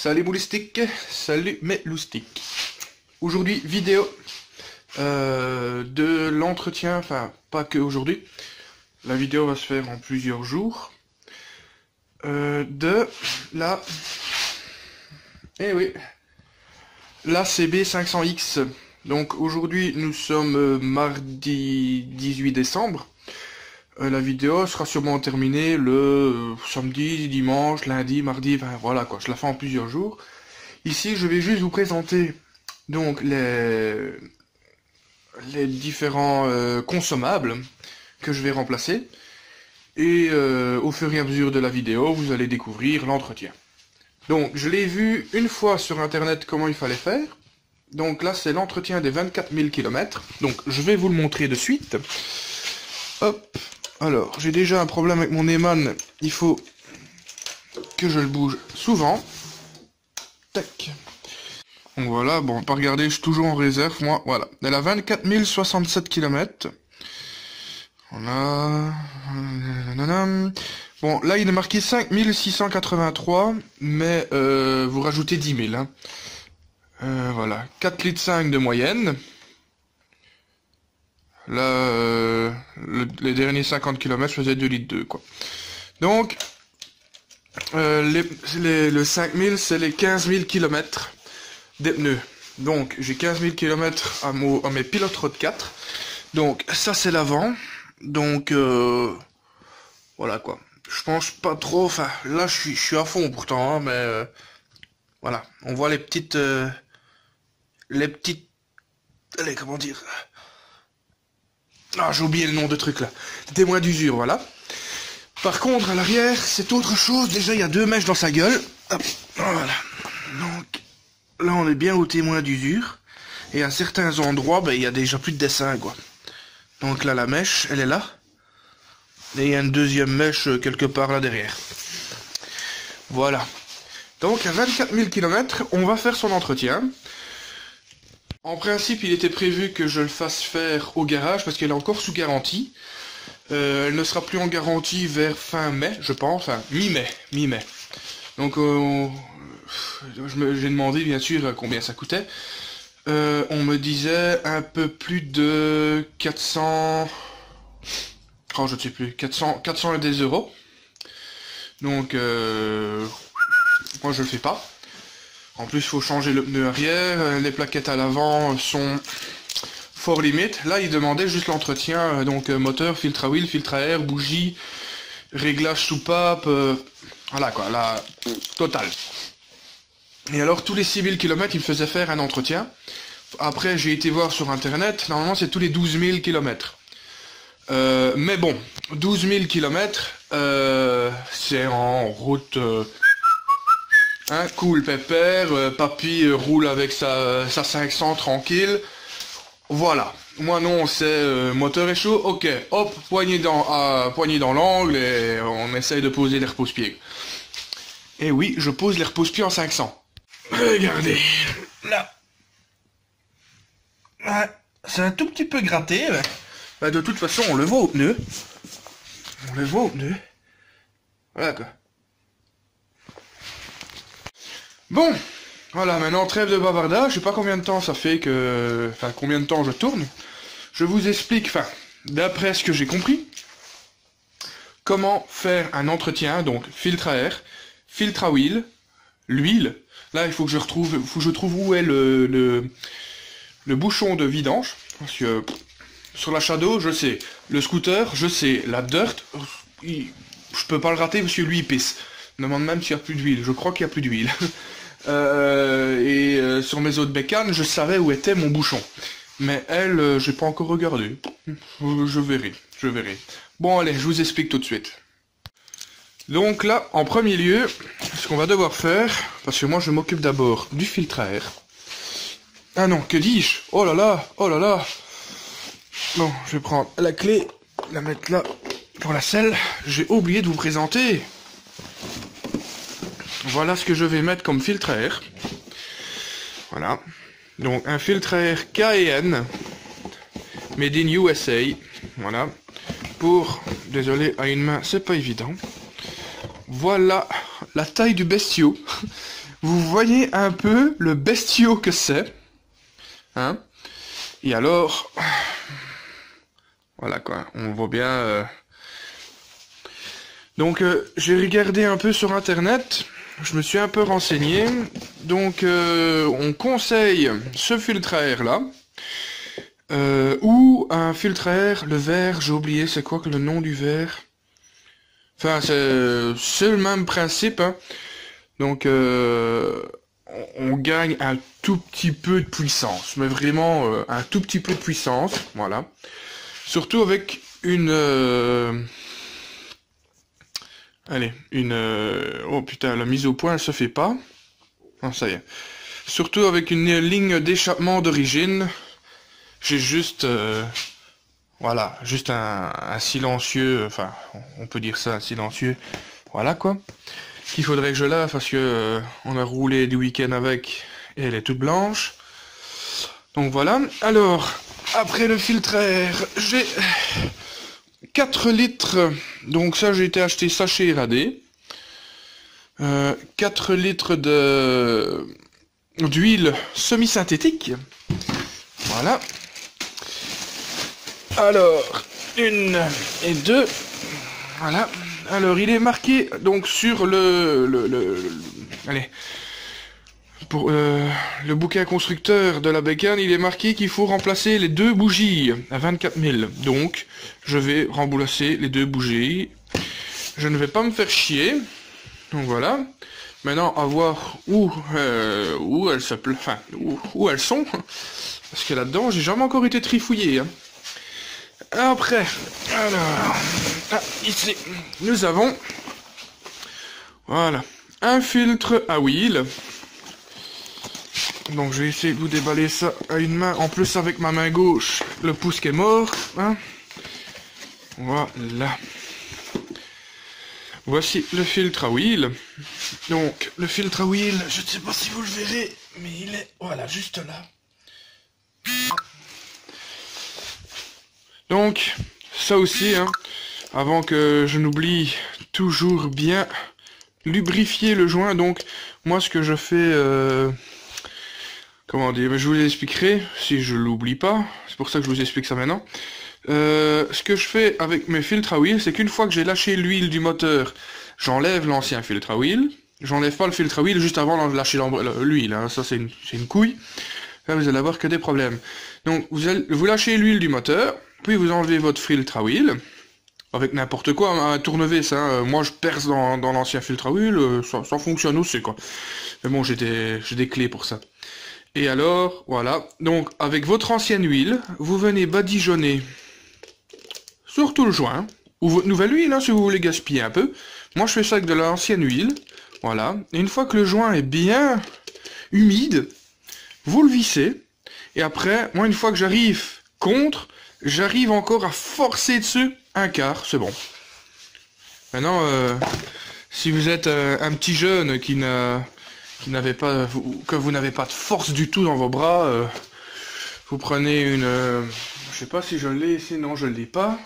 Salut moulistiques, salut mes loustiques. Aujourd'hui, vidéo de l'entretien, enfin pas que aujourd'hui. La vidéo va se faire en plusieurs jours. De la... Eh oui, la CB500X. Donc aujourd'hui, nous sommes mardi 18 décembre. La vidéo sera sûrement terminée le samedi, dimanche, lundi, mardi, enfin voilà quoi, je la fais en plusieurs jours. Ici, je vais juste vous présenter donc les différents consommables que je vais remplacer. Et au fur et à mesure de la vidéo, vous allez découvrir l'entretien. Donc, je l'ai vu une fois sur internet comment il fallait faire. Donc là, c'est l'entretien des 24 000 km. Donc, je vais vous le montrer de suite. Hop. Alors, j'ai déjà un problème avec mon Eman. Il faut que je le bouge souvent. Tac. Donc voilà, bon, pas regarder, je suis toujours en réserve, moi. Voilà. Elle a 24 067 km. Voilà. Bon, là, il est marqué 5 683, mais vous rajoutez 10 000. Hein. Voilà. 4,5 litres de moyenne. Là, les derniers 50 km, je faisais 2,2 litres, quoi. Donc, le 5000, c'est les 15 000 km des pneus. Donc, j'ai 15 000 km à mes pilotes road 4. Donc, ça, c'est l'avant. Donc, voilà, quoi. Je pense pas trop, enfin, là, je suis à fond, pourtant, hein, mais, voilà. On voit les petites, allez, comment dire... Ah, j'ai oublié le nom de truc là. Témoin d'usure, voilà. Par contre, à l'arrière, c'est autre chose. Déjà, il y a 2 mèches dans sa gueule. Hop, voilà. Donc, là, on est bien au témoin d'usure. Et à certains endroits, ben, il y a déjà plus de dessin, quoi. Donc là, la mèche, elle est là. Et il y a une deuxième mèche quelque part là derrière. Voilà. Donc, à 24 000 km, on va faire son entretien. En principe, il était prévu que je le fasse faire au garage parce qu'elle est encore sous garantie. Elle ne sera plus en garantie vers fin mai, je pense, enfin mi-mai. Donc, j'ai demandé bien sûr combien ça coûtait. On me disait un peu plus de 400... Oh, je ne sais plus, 400 et des euros. Donc, moi je le fais pas. En plus, il faut changer le pneu arrière, les plaquettes à l'avant sont fort limite. Là, il demandait juste l'entretien, donc moteur, filtre à huile, filtre à air, bougie, réglage soupape, voilà quoi, la totale. Et alors, tous les 6 000 km, il me faisait faire un entretien. Après, j'ai été voir sur internet, normalement c'est tous les 12 000 km. Mais bon, 12 000 km, c'est en route... Hein, cool, pépère, papy roule avec sa 500 tranquille. Voilà. Moi non, c'est moteur est chaud, ok, hop, poignée dans l'angle et on essaye de poser les repose-pieds. Et oui, je pose les repose-pieds en 500. Regardez, là. Ouais, c'est un tout petit peu gratté, mais bah, de toute façon, on le voit au pneu. Voilà quoi. Bon, voilà, maintenant trêve de bavardage, je sais pas combien de temps ça fait que... Enfin, combien de temps je tourne. Je vous explique, enfin, d'après ce que j'ai compris, comment faire un entretien, donc filtre à air, filtre à huile, l'huile. Là, il faut que je trouve où est le bouchon de vidange, parce que sur la Shadow, je sais, le scooter, je sais, la Dirt, je peux pas le rater parce que lui, il pisse. Je me demande même s'il n'y a plus d'huile, je crois qu'il n'y a plus d'huile. Sur mes autres bécanes, je savais où était mon bouchon. Mais elle, j'ai pas encore regardé. Je verrai. Bon, allez, je vous explique tout de suite. Donc là, en premier lieu, ce qu'on va devoir faire, parce que moi je m'occupe d'abord du filtre à air. Ah non, que dis-je? Oh là là. Bon, je vais prendre la clé, la mettre là pour la selle. J'ai oublié de vous présenter. Voilà ce que je vais mettre comme filtre à air. Voilà. Donc un filtre à air K&N Made in USA. Voilà. Pour... Désolé, à une main, c'est pas évident. Voilà la taille du bestiau. vous voyez un peu le bestiau que c'est. Hein? Et alors, voilà quoi, on voit bien. Donc j'ai regardé un peu sur internet, je me suis un peu renseigné. Donc on conseille ce filtre à air là. Ou un filtre à air, le vert, j'ai oublié c'est quoi que le nom du vert. Enfin c'est le même principe. Hein. Donc on gagne un tout petit peu de puissance, mais vraiment un tout petit peu de puissance, voilà. Surtout avec une oh putain, la mise au point elle se fait pas. Ah, ça y est. Surtout avec une ligne d'échappement d'origine, j'ai juste voilà, juste un silencieux, enfin on peut dire ça, un silencieux, voilà quoi. Qu'il faudrait que je lave parce que on a roulé du week-end avec et elle est toute blanche. Donc voilà. Alors, après le filtre à air, j'ai 4 litres. Donc ça, j'ai été acheter ça chez Radé. 4 litres d'huile semi-synthétique. Voilà. Alors, 1 et 2. Voilà. Alors, il est marqué donc sur allez, pour le bouquin constructeur de la bécane, il est marqué qu'il faut remplacer les 2 bougies à 24 000. Donc, je vais remplacer les 2 bougies. Je ne vais pas me faire chier. Donc voilà. Maintenant, à voir où elles où elles sont, parce que là-dedans, j'ai jamais encore été trifouillé. Hein. Après, alors, ici, nous avons, voilà, un filtre à huile. Donc, je vais essayer de vous déballer ça à une main. En plus, avec ma main gauche, le pouce qui est mort. Hein. Voilà. Voici le filtre à huile. Donc, le filtre à huile, je ne sais pas si vous le verrez, mais il est, voilà, juste là. Donc, ça aussi, hein, avant que je n'oublie, toujours bien lubrifier le joint. Donc, moi, ce que je fais, comment dire, je vous expliquerai si je l'oublie pas. C'est pour ça que je vous explique ça maintenant. Ce que je fais avec mes filtres à huile, c'est qu'une fois que j'ai lâché l'huile du moteur, j'enlève l'ancien filtre à huile. J'enlève pas le filtre à huile juste avant de lâcher l'huile. Hein. Ça, c'est une couille. Là, vous allez avoir que des problèmes. Donc, vous lâchez l'huile du moteur. Puis vous enlevez votre filtre à huile, avec n'importe quoi, un tournevis, hein. Moi je perce dans l'ancien filtre à huile, ça fonctionne aussi quoi. Mais bon, j'ai des clés pour ça. Et alors, voilà, donc avec votre ancienne huile, vous venez badigeonner sur tout le joint, ou votre nouvelle huile, hein, si vous voulez gaspiller un peu. Moi je fais ça avec de l'ancienne huile, voilà. Et une fois que le joint est bien humide, vous le vissez, et après, moi une fois que j'arrive j'arrive encore à forcer dessus un quart, c'est bon. Maintenant, si vous êtes un petit jeune que vous n'avez pas de force du tout dans vos bras, vous prenez une, je sais pas si je l'ai ici, non je l'ai pas,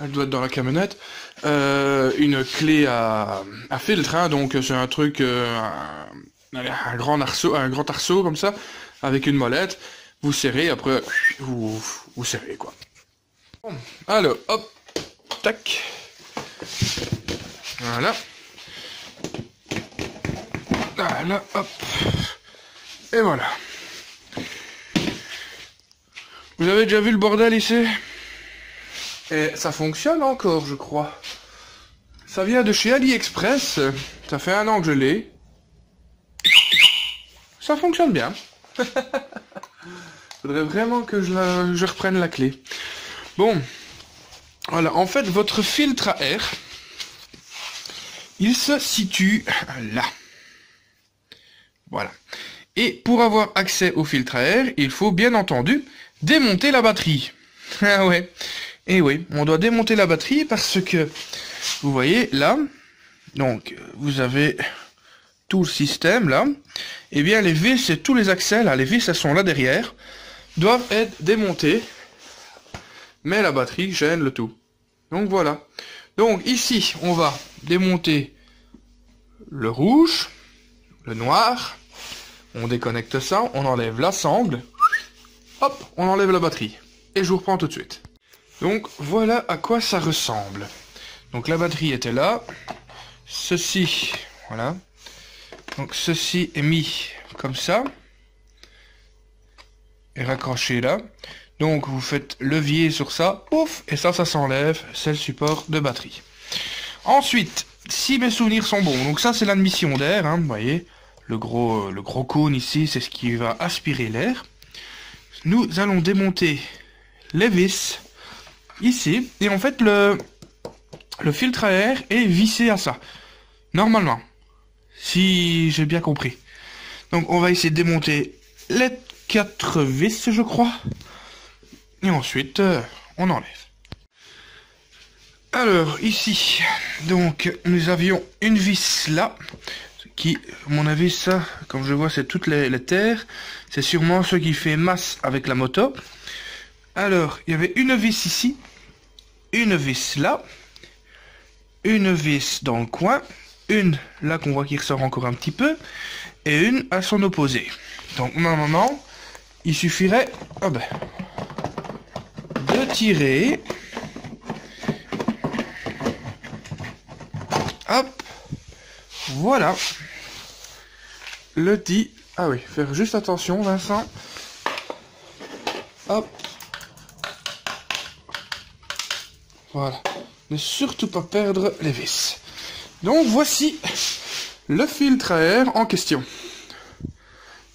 elle doit être dans la camionnette, une clé à filtre, hein, donc c'est un truc, un grand arceau comme ça, avec une molette. Vous serrez, après, vous serrez, quoi. Bon, alors, hop, tac. Voilà. Voilà, hop. Et voilà. Vous avez déjà vu le bordel ici? Et ça fonctionne encore, je crois. Ça vient de chez AliExpress. Ça fait 1 an que je l'ai. Ça fonctionne bien. Faudrait vraiment que je reprenne la clé. Bon. Voilà, en fait, votre filtre à air, il se situe là. Voilà. Et pour avoir accès au filtre à air, il faut bien entendu démonter la batterie. Ah ouais. Et oui, on doit démonter la batterie parce que, vous voyez, là, donc, vous avez tout le système, là. Eh bien, les vis et tous les accès, là, les vis, elles sont là derrière, doivent être démontés, mais la batterie gêne le tout. Donc voilà. Donc ici, on va démonter le rouge. le noir. On déconnecte ça, on enlève la sangle. Hop, on enlève la batterie. Et je vous reprends tout de suite. Donc voilà à quoi ça ressemble. Donc la batterie était là. Ceci, voilà. Donc ceci est mis comme ça. Et raccroché là. Donc vous faites levier sur ça, pouf, et ça s'enlève, c'est le support de batterie. Ensuite, si mes souvenirs sont bons, donc ça c'est l'admission d'air, hein, vous voyez, le gros cône ici, c'est ce qui va aspirer l'air. Nous allons démonter les vis ici, et en fait le filtre à air est vissé à ça, normalement, si j'ai bien compris. Donc on va essayer de démonter les 4 vis, je crois. Et ensuite, on enlève. Alors, ici, donc, nous avions une vis là, qui, à mon avis, ça, comme je vois, c'est toutes les terres. C'est sûrement ce qui fait masse avec la moto. Alors, il y avait une vis ici, une vis là, une vis dans le coin, une là qu'on voit qui ressort encore un petit peu, et une à son opposé. Donc, normalement, il suffirait... Ah ben... de tirer, hop, voilà, le dit, ah oui, faire juste attention Vincent, hop, voilà, ne surtout pas perdre les vis. Donc voici le filtre à air en question.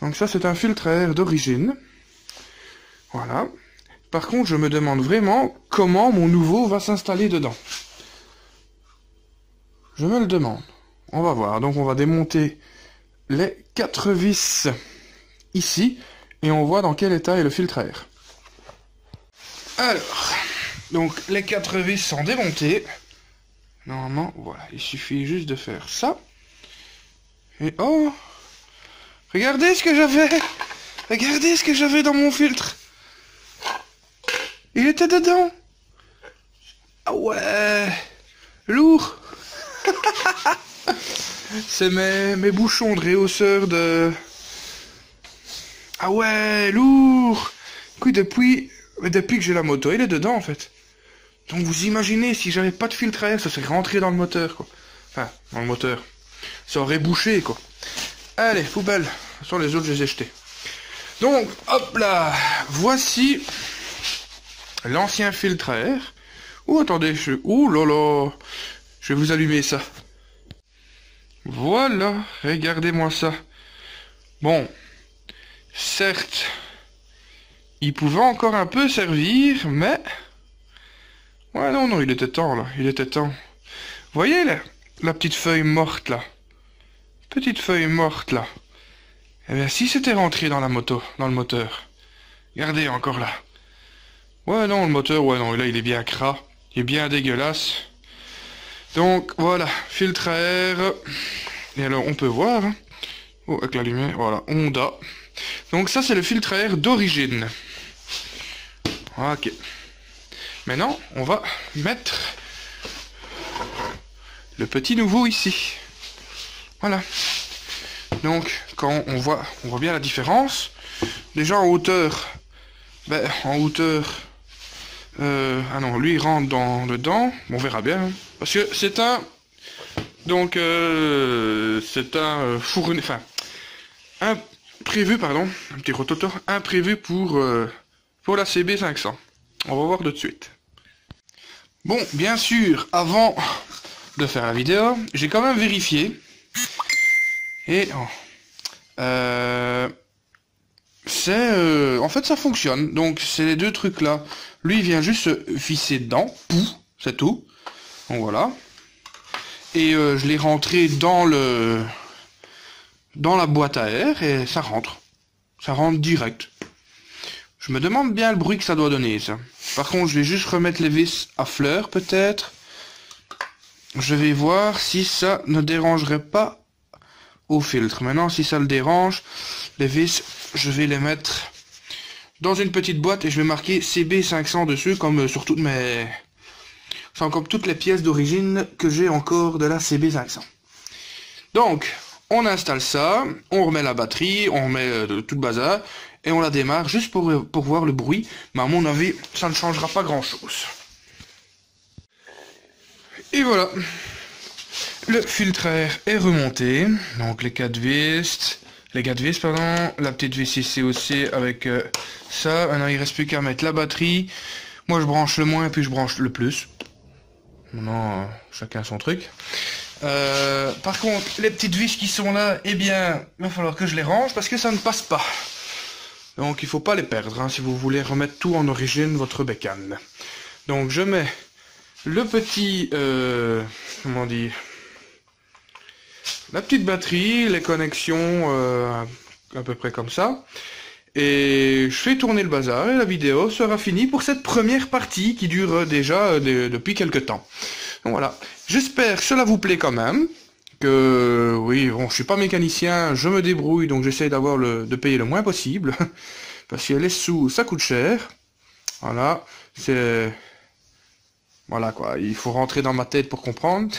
Donc ça c'est un filtre à air d'origine, voilà. Par contre, je me demande vraiment comment mon nouveau va s'installer dedans. Je me le demande. On va voir. Donc, on va démonter les 4 vis ici. Et on voit dans quel état est le filtre à air. Alors, donc les 4 vis sont démontées. Normalement, voilà. Il suffit juste de faire ça. Et oh! Regardez ce que j'avais! Regardez ce que j'avais dans mon filtre! Il était dedans. Ah ouais. Lourd. C'est mes bouchons de réhausseur de... Ah ouais, lourd. Écoute, depuis que j'ai la moto, il est dedans en fait. Donc vous imaginez, si j'avais pas de filtre à air, ça serait rentré dans le moteur quoi. Enfin, dans le moteur. Ça aurait bouché quoi. Allez, poubelle. Sur les autres, je les ai jetés. Donc, hop là. Voici... l'ancien filtre à air. Oh, attendez, ouh là là. Je vais vous allumer ça. Voilà, regardez-moi ça. Bon, certes, il pouvait encore un peu servir, mais... ouais, non, il était temps, là. Il était temps. Vous voyez, la petite feuille morte, là. Petite feuille morte, là. Eh bien, si c'était rentré dans la moto, dans le moteur. Regardez, encore là. Ouais, non, le moteur, ouais, non, là, il est bien gras. Il est bien dégueulasse. Donc, voilà, filtre à air. Et alors, on peut voir. Hein. Oh, avec la lumière, voilà, Honda. Donc, ça, c'est le filtre à air d'origine. Ok. Maintenant, on va mettre le petit nouveau ici. Voilà. Donc, quand on voit bien la différence. Déjà, en hauteur... ben, en hauteur... ah non, lui il rentre dedans, on verra bien, hein. Parce que c'est un... donc, c'est un fourni... enfin, un prévu, pardon, un petit rototor, un prévu pour la CB500. On va voir tout de suite. Bon, bien sûr, avant de faire la vidéo, j'ai quand même vérifié. Et... en fait ça fonctionne, donc c'est les deux trucs là. Lui il vient juste se visser dedans, c'est tout. Donc voilà. Et je l'ai rentré dans la boîte à air et ça rentre. Ça rentre direct. Je me demande bien le bruit que ça doit donner ça. Par contre je vais juste remettre les vis à fleur peut-être. Je vais voir si ça ne dérangerait pas au filtre. Maintenant si ça le dérange, les vis je vais les mettre dans une petite boîte et je vais marquer CB500 dessus comme sur toutes mes... enfin comme toutes les pièces d'origine que j'ai encore de la CB500. Donc on installe ça, on remet la batterie, on remet tout le bazar, et on la démarre juste pour voir le bruit, mais à mon avis, ça ne changera pas grand-chose. Et voilà, le filtre à air est remonté, donc les 4 vis, pardon, la petite vis ici aussi avec ça. Maintenant il reste plus qu'à mettre la batterie. Moi je branche le moins et puis je branche le plus. Maintenant chacun son truc. Par contre les petites vis qui sont là, eh bien il va falloir que je les range parce que ça ne passe pas. Donc il faut pas les perdre hein, si vous voulez remettre tout en origine votre bécane. Donc je mets le petit comment dire, la petite batterie, les connexions à peu près comme ça. Et je fais tourner le bazar et la vidéo sera finie pour cette première partie qui dure déjà depuis quelques temps. Donc voilà, j'espère que cela vous plaît quand même. Que oui, bon, je suis pas mécanicien, je me débrouille, donc j'essaie de payer le moins possible. Parce que les sous, ça coûte cher. Voilà, c'est... Voilà quoi, il faut rentrer dans ma tête pour comprendre.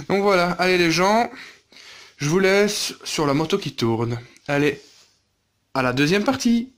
Donc voilà, allez les gens, je vous laisse sur la moto qui tourne. Allez, à la deuxième partie.